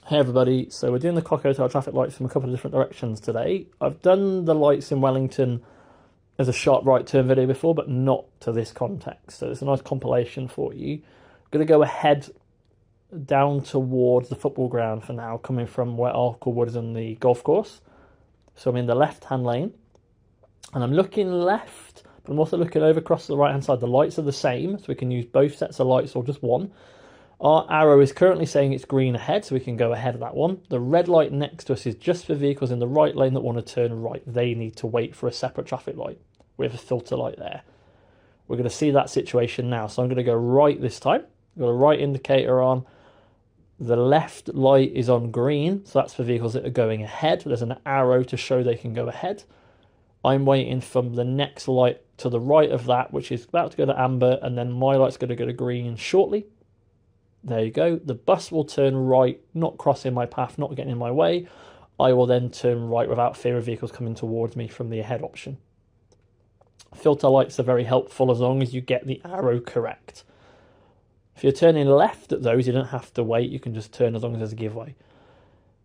Hey everybody, so we're doing the Cock Hotel traffic lights from a couple of different directions today. I've done the lights in Wellington as a sharp right turn video before, but not to this context. So it's a nice compilation for you. I'm going to go ahead down towards the football ground for now, coming from where Arklewood is on the golf course. So I'm in the left-hand lane, and I'm looking left, but I'm also looking over across to the right-hand side. The lights are the same, so we can use both sets of lights or just one. Our arrow is currently saying it's green ahead, so we can go ahead of that one. The red light next to us is just for vehicles in the right lane that want to turn right. They need to wait for a separate traffic light with a filter light there. We're going to see that situation now. So I'm going to go right this time. I've got a right indicator on. The left light is on green, so that's for vehicles that are going ahead. There's an arrow to show they can go ahead. I'm waiting for the next light to the right of that, which is about to go to amber, and then my light's going to go to green shortly. There you go. The bus will turn right, not crossing my path, not getting in my way. I will then turn right without fear of vehicles coming towards me from the ahead option. Filter lights are very helpful as long as you get the arrow correct. If you're turning left at those, you don't have to wait. You can just turn as long as there's a giveaway.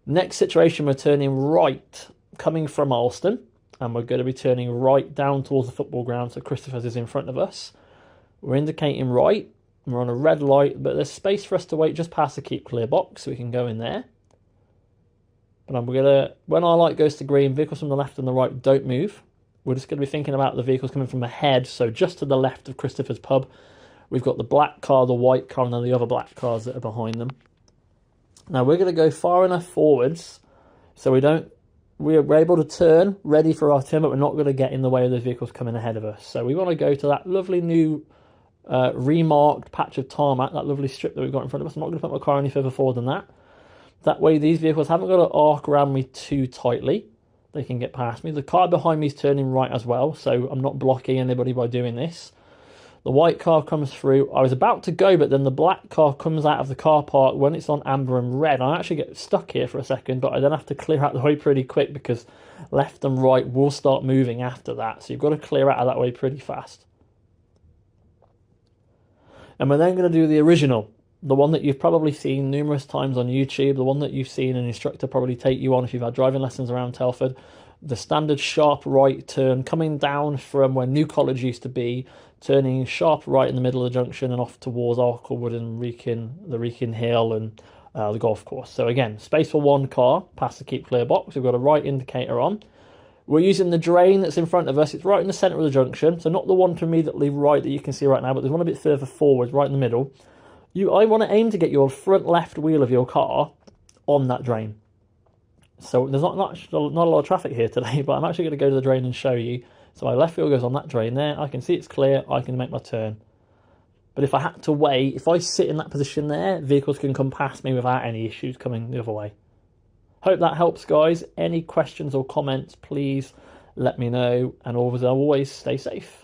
Next situation, we're turning right, coming from Alston, and we're going to be turning right down towards the football ground, so Christopher's is in front of us. We're indicating right. We're on a red light, but there's space for us to wait just past the keep clear box, so we can go in there. But I'm gonna, when our light goes to green, vehicles from the left and the right don't move. We're just going to be thinking about the vehicles coming from ahead, so just to the left of Christopher's pub, we've got the black car, the white car, and then the other black cars that are behind them. Now we're going to go far enough forwards so we're able to turn, ready for our turn, but we're not going to get in the way of those vehicles coming ahead of us. So we want to go to that lovely new remarked patch of tarmac, that lovely strip that we've got in front of us. I'm not going to put my car any further forward than that. That way these vehicles haven't got to arc around me too tightly. They can get past me. The car behind me is turning right as well, so I'm not blocking anybody by doing this. The white car comes through. I was about to go, but then the black car comes out of the car park when it's on amber and red. I actually get stuck here for a second, but I then have to clear out the way pretty quick because left and right will start moving after that. So you've got to clear out of that way pretty fast. And we're then going to do the original, the one that you've probably seen numerous times on YouTube, the one that you've seen an instructor probably take you on if you've had driving lessons around Telford. The standard sharp right turn, coming down from where New College used to be, turning sharp right in the middle of the junction and off towards Arklewood and the Wrekin Hill and the golf course. So again, space for one car, past the keep clear box. We've got a right indicator on. We're using the drain that's in front of us. It's right in the centre of the junction, so not the one to immediately right that you can see right now, but there's one a bit further forward, right in the middle. I want to aim to get your front left wheel of your car on that drain. So there's not a lot of traffic here today, but I'm actually going to go to the drain and show you. So my left wheel goes on that drain there. I can see it's clear. I can make my turn. But if I had to wait, if I sit in that position there, vehicles can come past me without any issues coming the other way. Hope that helps, guys. Any questions or comments, please let me know. And always stay safe.